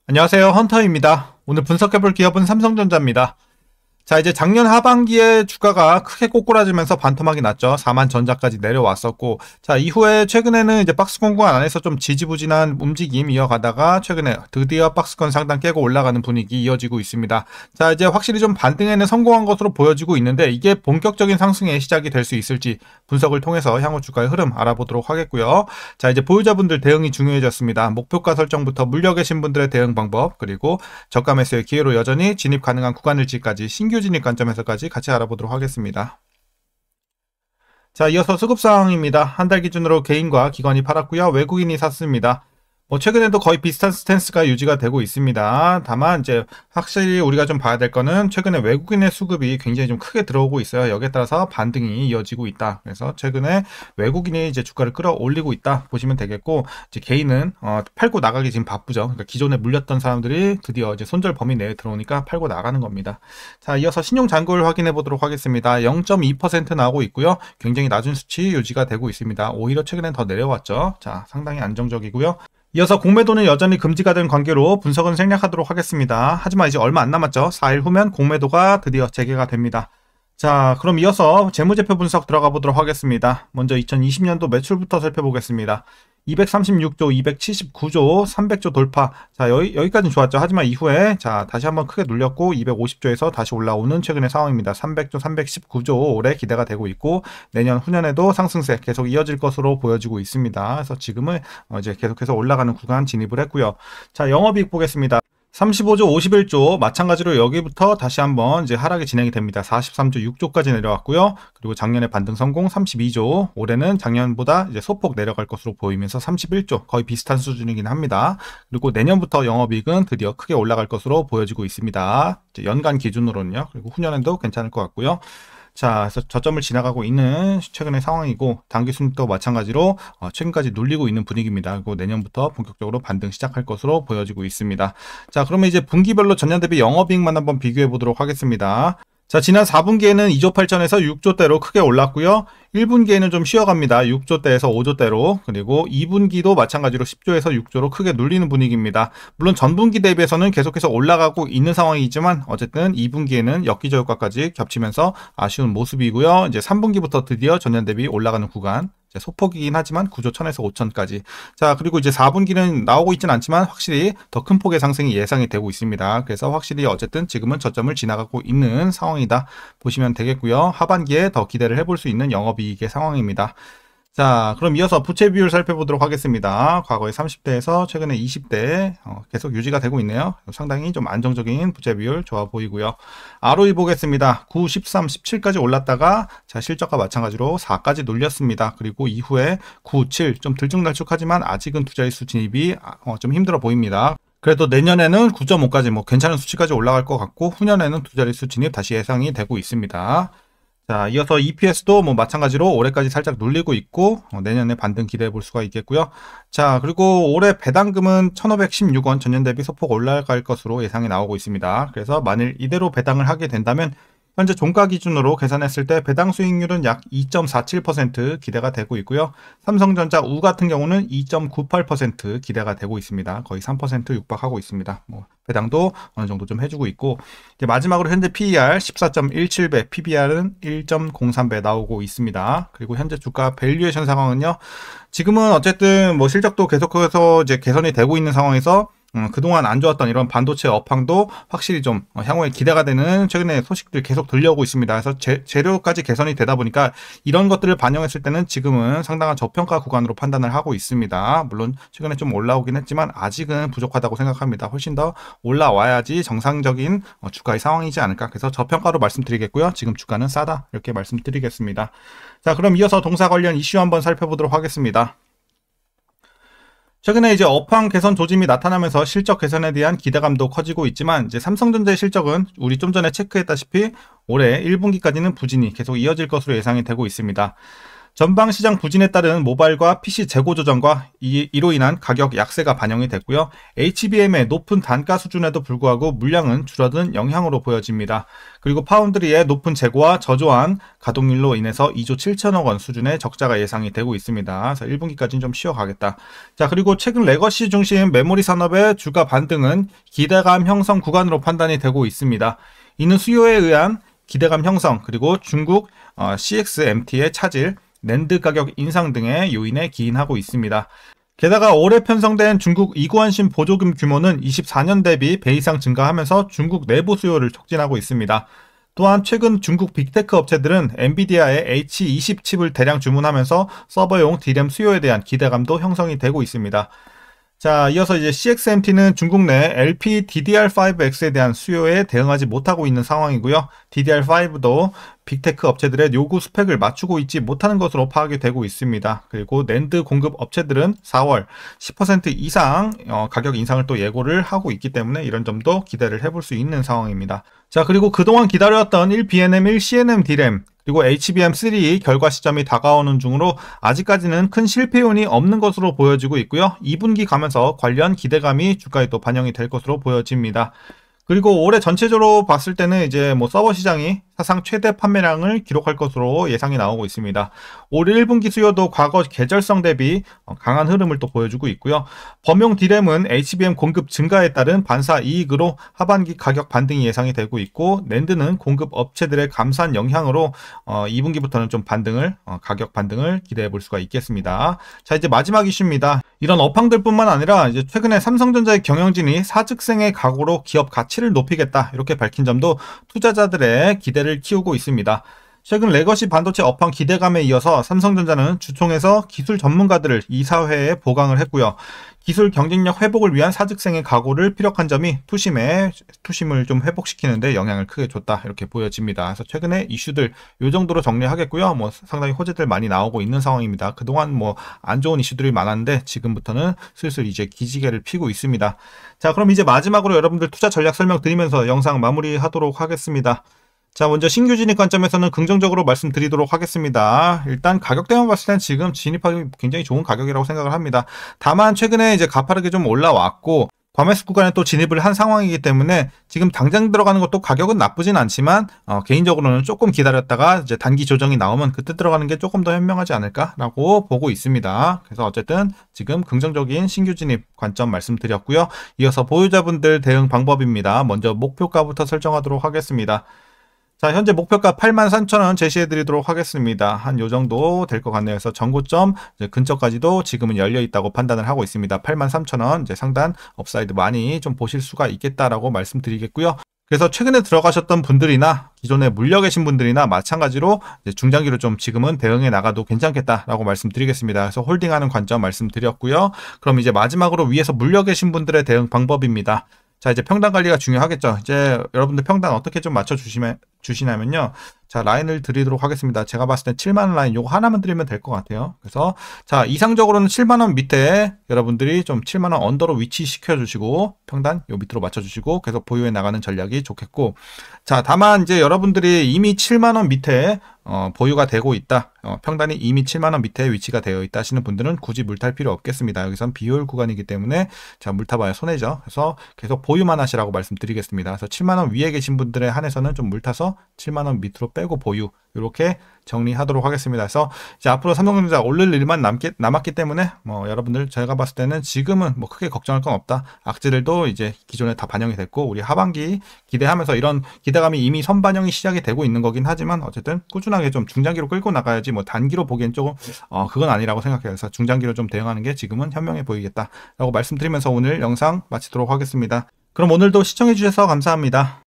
안녕하세요. 헌터입니다. 오늘 분석해볼 기업은 삼성전자입니다. 자, 이제 작년 하반기에 주가가 크게 꼬꾸라지면서 반토막이 났죠. 4만 전자까지 내려왔었고, 자, 이후에 최근에는 이제 박스권구간 안에서 좀 지지부진한 움직임 이어가다가 최근에 드디어 박스권 상단 깨고 올라가는 분위기 이어지고 있습니다. 자, 이제 확실히 좀 반등에는 성공한 것으로 보여지고 있는데 이게 본격적인 상승의 시작이 될 수 있을지 분석을 통해서 향후 주가의 흐름 알아보도록 하겠고요. 자, 이제 보유자분들 대응이 중요해졌습니다. 목표가 설정부터 물려 계신 분들의 대응 방법, 그리고 저가 매수의 기회로 여전히 진입 가능한 구간일지까지 신규 진입 관점에서까지 같이 알아보도록 하겠습니다. 자, 이어서 수급 상황입니다. 한 달 기준으로 개인과 기관이 팔았고요. 외국인이 샀습니다. 최근에도 거의 비슷한 스탠스가 유지가 되고 있습니다. 다만 이제 확실히 우리가 좀 봐야 될 거는 최근에 외국인의 수급이 굉장히 좀 크게 들어오고 있어요. 여기에 따라서 반등이 이어지고 있다. 그래서 최근에 외국인이 이제 주가를 끌어올리고 있다 보시면 되겠고, 이제 개인은 팔고 나가기 지금 바쁘죠. 그러니까 기존에 물렸던 사람들이 드디어 이제 손절 범위 내에 들어오니까 팔고 나가는 겁니다. 자, 이어서 신용 잔고를 확인해 보도록 하겠습니다. 0.2% 나오고 있고요. 굉장히 낮은 수치 유지가 되고 있습니다. 오히려 최근엔 더 내려왔죠. 자, 상당히 안정적이고요. 이어서 공매도는 여전히 금지가 된 관계로 분석은 생략하도록 하겠습니다. 하지만 이제 얼마 안 남았죠. 4일 후면 공매도가 드디어 재개가 됩니다. 자, 그럼 이어서 재무제표 분석 들어가 보도록 하겠습니다. 먼저 2020년도 매출부터 살펴보겠습니다. 236조, 279조, 300조 돌파. 자, 여기까지는 좋았죠. 하지만 이후에 자, 다시 한번 크게 눌렸고 250조에서 다시 올라오는 최근의 상황입니다. 300조, 319조 올해 기대가 되고 있고, 내년 후년에도 상승세 계속 이어질 것으로 보여지고 있습니다. 그래서 지금은 이제 계속해서 올라가는 구간 진입을 했고요. 자, 영업이익 보겠습니다. 35조, 51조 마찬가지로 여기부터 다시 한번 이제 하락이 진행이 됩니다. 43조, 6조까지 내려왔고요. 그리고 작년에 반등 성공 32조, 올해는 작년보다 이제 소폭 내려갈 것으로 보이면서 31조, 거의 비슷한 수준이긴 합니다. 그리고 내년부터 영업이익은 드디어 크게 올라갈 것으로 보여지고 있습니다. 이제 연간 기준으로는요. 그리고 후년에도 괜찮을 것 같고요. 자, 그래서 저점을 지나가고 있는 최근의 상황이고, 당기순도 마찬가지로 최근까지 눌리고 있는 분위기입니다. 그리고 내년부터 본격적으로 반등 시작할 것으로 보여지고 있습니다. 자, 그러면 이제 분기별로 전년 대비 영업이익만 한번 비교해 보도록 하겠습니다. 자, 지난 4분기에는 2조 8천에서 6조대로 크게 올랐고요. 1분기에는 좀 쉬어갑니다. 6조대에서 5조대로. 그리고 2분기도 마찬가지로 10조에서 6조로 크게 눌리는 분위기입니다. 물론 전분기 대비해서는 계속해서 올라가고 있는 상황이지만 어쨌든 2분기에는 역기저 효과까지 겹치면서 아쉬운 모습이고요. 이제 3분기부터 드디어 전년 대비 올라가는 구간. 소폭이긴 하지만 9조 1000에서 5000까지. 자, 그리고 이제 4분기는 나오고 있진 않지만 확실히 더 큰 폭의 상승이 예상이 되고 있습니다. 그래서 확실히 어쨌든 지금은 저점을 지나가고 있는 상황이다 보시면 되겠고요. 하반기에 더 기대를 해볼 수 있는 영업이익의 상황입니다. 자, 그럼 이어서 부채 비율 살펴보도록 하겠습니다. 과거에 30대에서 최근에 20대 계속 유지가 되고 있네요. 상당히 좀 안정적인 부채 비율 좋아 보이고요. ROE 보겠습니다. 9, 13, 17까지 올랐다가 자, 실적과 마찬가지로 4까지 눌렸습니다. 그리고 이후에 9, 7 좀 들쭉날쭉하지만 아직은 두 자릿수 진입이 좀 힘들어 보입니다. 그래도 내년에는 9.5까지 괜찮은 수치까지 올라갈 것 같고, 후년에는 두 자릿수 진입 다시 예상이 되고 있습니다. 자, 이어서 EPS도 마찬가지로 올해까지 살짝 눌리고 있고, 내년에 반등 기대해 볼 수가 있겠고요. 자, 그리고 올해 배당금은 1516원 전년 대비 소폭 올라갈 것으로 예상이 나오고 있습니다. 그래서 만일 이대로 배당을 하게 된다면 현재 종가 기준으로 계산했을 때 배당 수익률은 약 2.47% 기대가 되고 있고요. 삼성전자 우 같은 경우는 2.98% 기대가 되고 있습니다. 거의 3% 육박하고 있습니다. 배당도 어느 정도 좀 해주고 있고, 이제 마지막으로 현재 PER 14.17배, PBR은 1.03배 나오고 있습니다. 그리고 현재 주가 밸류에이션 상황은요. 지금은 어쨌든 실적도 계속해서 이제 개선이 되고 있는 상황에서 그동안 안 좋았던 이런 반도체 업황도 확실히 좀 향후에 기대가 되는 최근에 소식들 계속 들려오고 있습니다. 그래서 재료까지 개선이 되다 보니까 이런 것들을 반영했을 때는 지금은 상당한 저평가 구간으로 판단을 하고 있습니다. 물론 최근에 좀 올라오긴 했지만 아직은 부족하다고 생각합니다. 훨씬 더 올라와야지 정상적인 주가의 상황이지 않을까. 그래서 저평가로 말씀드리겠고요. 지금 주가는 싸다 이렇게 말씀드리겠습니다. 자, 그럼 이어서 동사 관련 이슈 한번 살펴보도록 하겠습니다. 최근에 이제 업황 개선 조짐이 나타나면서 실적 개선에 대한 기대감도 커지고 있지만, 이제 삼성전자의 실적은 우리 좀 전에 체크했다시피 올해 1분기까지는 부진이 계속 이어질 것으로 예상이 되고 있습니다. 전방 시장 부진에 따른 모바일과 PC 재고 조정과 이로 인한 가격 약세가 반영이 됐고요. HBM의 높은 단가 수준에도 불구하고 물량은 줄어든 영향으로 보여집니다. 그리고 파운드리의 높은 재고와 저조한 가동률로 인해서 2조 7천억 원 수준의 적자가 예상이 되고 있습니다. 그래서 1분기까지는 좀 쉬어가겠다. 자, 그리고 최근 레거시 중심 메모리 산업의 주가 반등은 기대감 형성 구간으로 판단이 되고 있습니다. 이는 수요에 의한 기대감 형성, 그리고 중국 CXMT의 차질, 낸드 가격 인상 등의 요인에 기인하고 있습니다. 게다가 올해 편성된 중국 이구안신 보조금 규모는 24년 대비 배 이상 증가하면서 중국 내부 수요를 촉진하고 있습니다. 또한 최근 중국 빅테크 업체들은 엔비디아의 H20 칩을 대량 주문하면서 서버용 D램 수요에 대한 기대감도 형성이 되고 있습니다. 자, 이어서 이제 CXMT는 중국 내 LPDDR5X에 대한 수요에 대응하지 못하고 있는 상황이고요. DDR5도 빅테크 업체들의 요구 스펙을 맞추고 있지 못하는 것으로 파악이 되고 있습니다. 그리고 낸드 공급 업체들은 4월 10% 이상 가격 인상을 또 예고를 하고 있기 때문에 이런 점도 기대를 해볼 수 있는 상황입니다. 자, 그리고 그동안 기다렸던 1BNM, 1CNM D램, 그리고 HBM3 결과 시점이 다가오는 중으로 아직까지는 큰 실패 요인이 없는 것으로 보여지고 있고요. 2분기 가면서 관련 기대감이 주가에 또 반영이 될 것으로 보여집니다. 그리고 올해 전체적으로 봤을 때는 이제 뭐 서버 시장이 사상 최대 판매량을 기록할 것으로 예상이 나오고 있습니다. 올 1분기 수요도 과거 계절성 대비 강한 흐름을 또 보여주고 있고요. 범용 D램은 HBM 공급 증가에 따른 반사 이익으로 하반기 가격 반등이 예상이 되고 있고, 낸드는 공급 업체들의 감산 영향으로 2분기부터는 좀 가격 반등을 기대해 볼 수가 있겠습니다. 자, 이제 마지막 이슈입니다. 이런 업황들뿐만 아니라 이제 최근에 삼성전자의 경영진이 사직생의 각오로 기업 가치를 높이겠다 이렇게 밝힌 점도 투자자들의 기대를 키우고 있습니다. 최근 레거시 반도체 업황 기대감에 이어서 삼성전자는 주총에서 기술 전문가들을 이사회에 보강을 했고요. 기술 경쟁력 회복을 위한 사직생의 각오를 피력한 점이 투심을 좀 회복시키는데 영향을 크게 줬다 이렇게 보여집니다. 그래서 최근에 이슈들 이 정도로 정리하겠고요. 뭐 상당히 호재들 많이 나오고 있는 상황입니다. 그동안 뭐 안 좋은 이슈들이 많았는데 지금부터는 슬슬 이제 기지개를 피고 있습니다. 자, 그럼 이제 마지막으로 여러분들 투자 전략 설명드리면서 영상 마무리하도록 하겠습니다. 자, 먼저 신규 진입 관점에서는 긍정적으로 말씀드리도록 하겠습니다. 일단 가격대만 봤을 땐 지금 진입하기 굉장히 좋은 가격이라고 생각을 합니다. 다만 최근에 이제 가파르게 좀 올라왔고 과매수 구간에 또 진입을 한 상황이기 때문에 지금 당장 들어가는 것도 가격은 나쁘진 않지만 개인적으로는 조금 기다렸다가 이제 단기 조정이 나오면 그때 들어가는 게 조금 더 현명하지 않을까라고 보고 있습니다. 그래서 어쨌든 지금 긍정적인 신규 진입 관점 말씀드렸고요. 이어서 보유자분들 대응 방법입니다. 먼저 목표가부터 설정하도록 하겠습니다. 자, 현재 목표가 83,000원 제시해 드리도록 하겠습니다. 한 요 정도 될 것 같네요. 그래서 전고점 근처까지도 지금은 열려 있다고 판단을 하고 있습니다. 83,000원 이제 상단 업사이드 많이 좀 보실 수가 있겠다라고 말씀드리겠고요. 그래서 최근에 들어가셨던 분들이나 기존에 물려 계신 분들이나 마찬가지로 이제 중장기로 좀 지금은 대응해 나가도 괜찮겠다라고 말씀드리겠습니다. 그래서 홀딩하는 관점 말씀드렸고요. 그럼 이제 마지막으로 위에서 물려 계신 분들의 대응 방법입니다. 자, 이제 평단 관리가 중요하겠죠. 이제 여러분들 평단 어떻게 좀 주시냐면요. 자, 라인을 드리도록 하겠습니다. 제가 봤을 때 7만원 라인 요거 하나만 드리면 될 것 같아요. 그래서 자, 이상적으로는 7만원 밑에 여러분들이 좀 7만원 언더로 위치시켜 주시고 평단 요 밑으로 맞춰 주시고 계속 보유해 나가는 전략이 좋겠고, 자, 다만 이제 여러분들이 이미 7만원 밑에 보유가 되고 있다, 평단이 이미 7만원 밑에 위치가 되어 있다 하시는 분들은 굳이 물탈 필요 없겠습니다. 여기선 비효율 구간이기 때문에 자, 물타봐야 손해죠. 그래서 계속 보유만 하시라고 말씀드리겠습니다. 그래서 7만원 위에 계신 분들에 한해서는 좀 물타서 7만원 밑으로 빼고 보유, 이렇게 정리하도록 하겠습니다. 그래서 이제 앞으로 삼성전자 오를 일만 남았기 때문에 뭐 여러분들 제가 봤을 때는 지금은 뭐 크게 걱정할 건 없다. 악재들도 이제 기존에 다 반영이 됐고 우리 하반기 기대하면서 이런 기대감이 이미 선반영이 시작이 되고 있는 거긴 하지만 어쨌든 꾸준하게 좀 중장기로 끌고 나가야지 뭐 단기로 보기엔 조금 그건 아니라고 생각해요. 그래서 중장기로 좀 대응하는 게 지금은 현명해 보이겠다라고 말씀드리면서 오늘 영상 마치도록 하겠습니다. 그럼 오늘도 시청해 주셔서 감사합니다.